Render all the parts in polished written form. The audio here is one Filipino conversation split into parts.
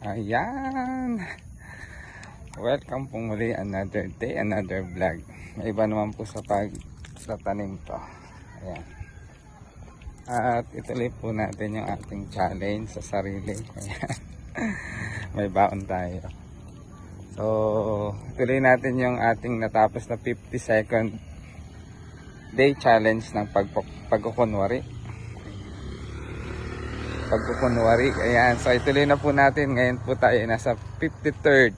Ayan. Welcome po muli, another day, another vlog. May iba naman po sa tanim to. Ayan. At ituloy po natin yung ating challenge sa sarili. Ayan. May baon tayo. So, ituloy natin yung ating natapos na 50-second day challenge ng pagkukunwari. Ayan. So, ituloy na po natin. Ngayon po tayo nasa 53rd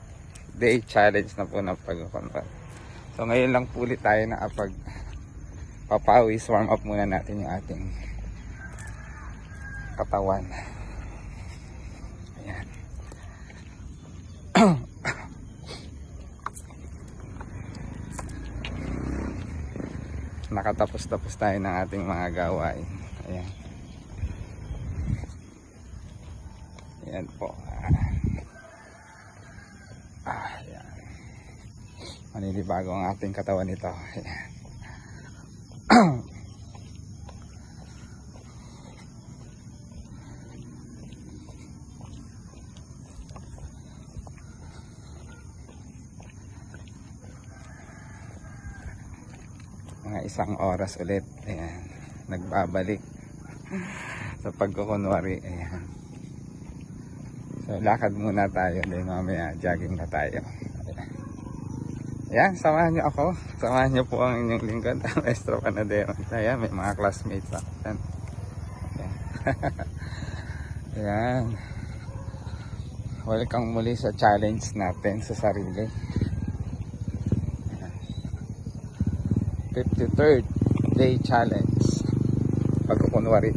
day challenge na po ng pagkukunwari. So, ngayon lang po ulit tayo papawis. Warm up muna natin yung ating katawan. Ayan. Nakatapos tayo ng ating mga gawain. Ayan. Ayan po. Ayan. Maninibago ang ating katawan nito. Ayan. Mga isang oras ulit. Ayan. Nagbabalik sa pagkukunwari. Ayan. So, lakad muna tayo. Then mamaya jogging na tayo. Ayan, samahan nyo ako. Samahan nyo po ang inyong lingkod, Maestro Panadero. Ayan, may mga classmates ako. Ayan. Ayan. Welcome muli sa challenge natin sa sarili. 53rd day challenge. Pagkukunwari.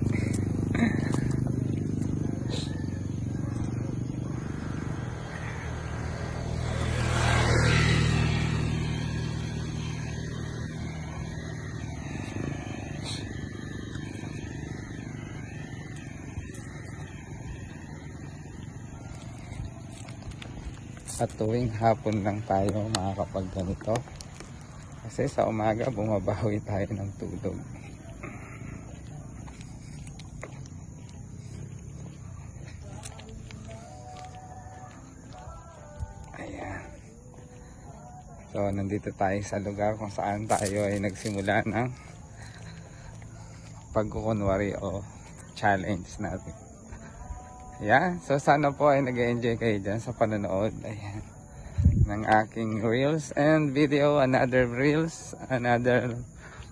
At tuwing hapon lang tayo makakapag ganito kasi sa umaga bumabawi tayo ng tulog. Ayan. So nandito tayo sa lugar kung saan tayo ay nagsimula ng pagkukunwari o challenge natin. Ayan, so sana po ay nag-enjoy kayo dyan sa panonood. Ayan, ng aking reels and video, another reels, another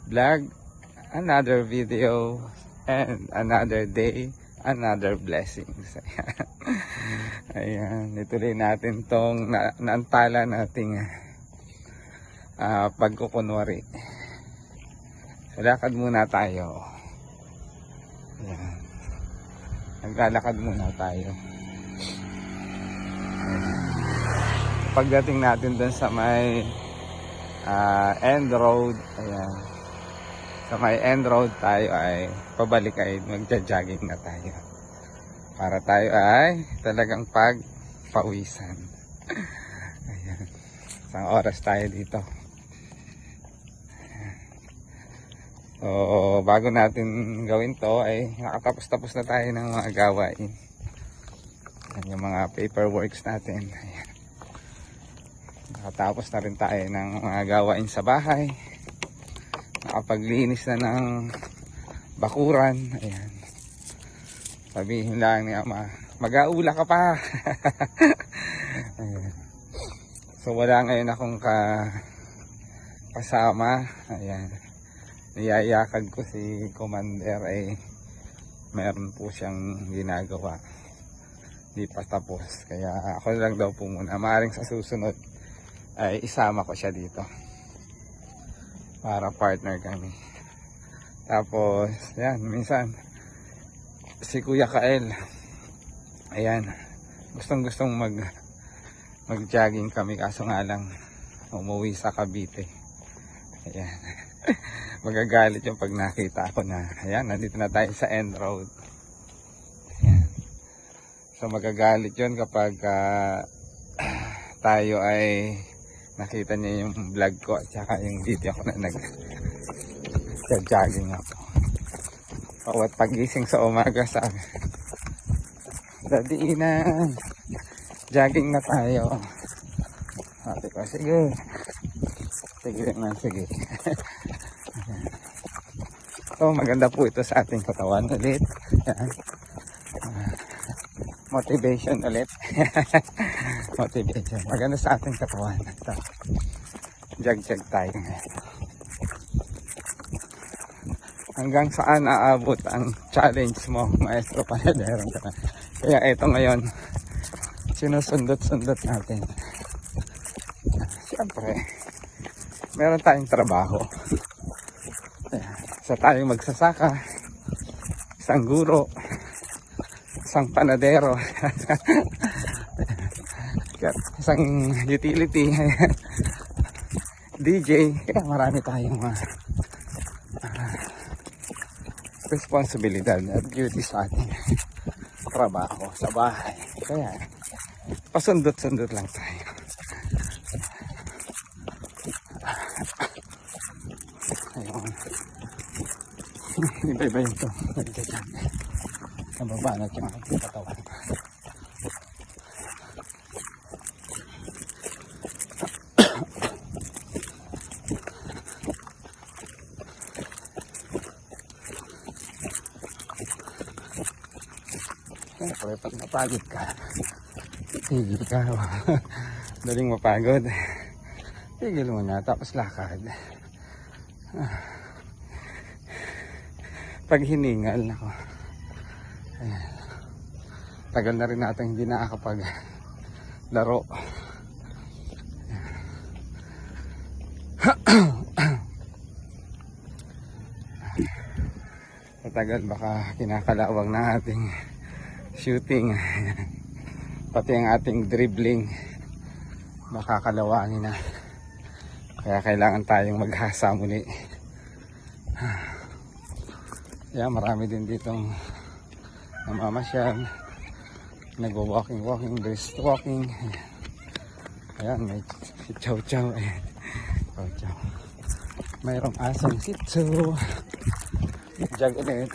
vlog, another video, and another day, another blessings. Ayan, ayan, ituloy natin tong naantala nating pagkukunwari. So, lakad muna tayo. Ayan. Naglalakad muna tayo. Pagdating natin dun sa may end road, ayan. Sa may end road tayo ay pabalik ay magja-jogging na tayo. Para tayo ay talagang pagpawisan. Ayan. Isang oras tayo dito. So, bago natin gawin to ay nakatapos na tayo ng mga gawain. Yan yung mga paperworks natin. Ayan. Nakatapos na rin tayo ng mga gawain sa bahay. Nakapaglinis na ng bakuran. Ayan. Sabihin lang ni Ama, mag-aula ka pa. Ayan. So wala ngayon akong kasama. Ayan. Niyayakag ko si Commander ay meron po siyang ginagawa, di pa tapos, kaya ako lang daw po muna. Maaaring sa susunod ay isama ko siya dito para partner kami. Tapos yan, minsan si Kuya Kael, ayan, gustong mag jogging kami, kaso nga lang umuwi sa Cavite. Ayan. Magagalit yung pag nakita ako na ayan, nandito na tayo sa end road. Ayan. So magagalit yun kapag tayo ay nakita niya yung vlog ko at saka yung video ko na nag-jogging ako. Bawat pagising sa umaga sabi, Daddy Inan, Jogging na tayo. Sabi ko, sige. Sige naman, sige. So, maganda po ito sa ating katawan ulit. Yan. Motivation ulit. Motivation. Maganda sa ating katawan. Ito. Jag-jag tayo ngayon. Hanggang saan aabot ang challenge mo, maestro panadero ka na. Kaya ito ngayon, sinusundot-sundot natin. Siyempre, meron tayong trabaho. Isa tayong magsasaka, isang guro, isang panadero, isang utility, DJ. Kaya marami tayong responsibilidad at duty sa ating trabaho sa bahay. Kaya pasundot-sundot lang tayo. Ayun. Iba-iba yung ito. Nababanat yung ating katawan. Siyempre, pag napagod ka, tigil ka. Daling mapagod. Tigil mo na, tapos lakad. Pag hiningal, nako. Ayan. Tagal na rin natin hindi nakakapag laro. Matagal baka kinakalawang na ating shooting. Pati ang ating dribbling baka kalawangin na. Kaya kailangan tayong maghasa muli. Yeah, marami din ditong namamasyal, nagwa-walking, brisk walking. Ayan, may si Chow Chow. Ayan, Chow Chow. Mayroong asang sitso. Jag ulit.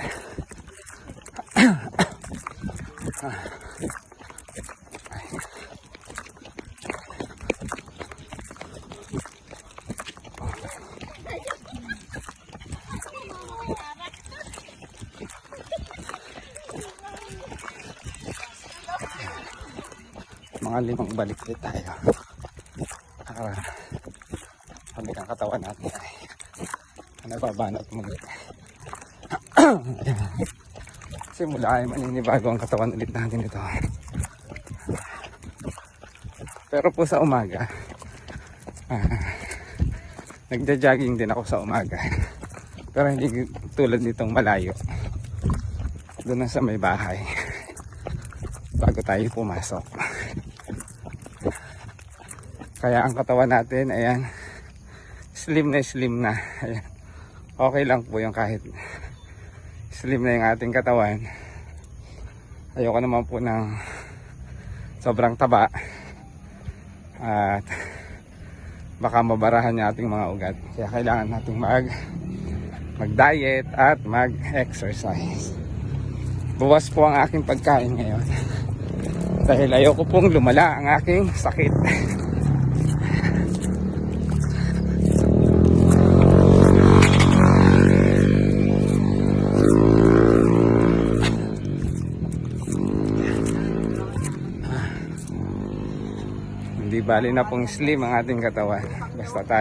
Mga 5 balik ulit tayo. Kami ang katawan natin ay nababanat muli. Simula ay maninibago ang katawan ulit natin ito. Pero po sa umaga, nagja-jogging din ako sa umaga. Pero hindi tulad nitong malayo. Doon na sa may bahay. Bago tayo pumasok. Kaya ang katawan natin, ayan, slim na. Ayan. Okay lang po yung kahit slim na yung ating katawan. Ayoko naman po ng sobrang taba. At baka mabarahan yung ating mga ugat. Kaya kailangan nating mag-diet at mag-exercise. Buwas po ang aking pagkain ngayon. Dahil ayoko pong lumala ang aking sakit. Hindi bali na pong slim ang ating katawan. Basta tayo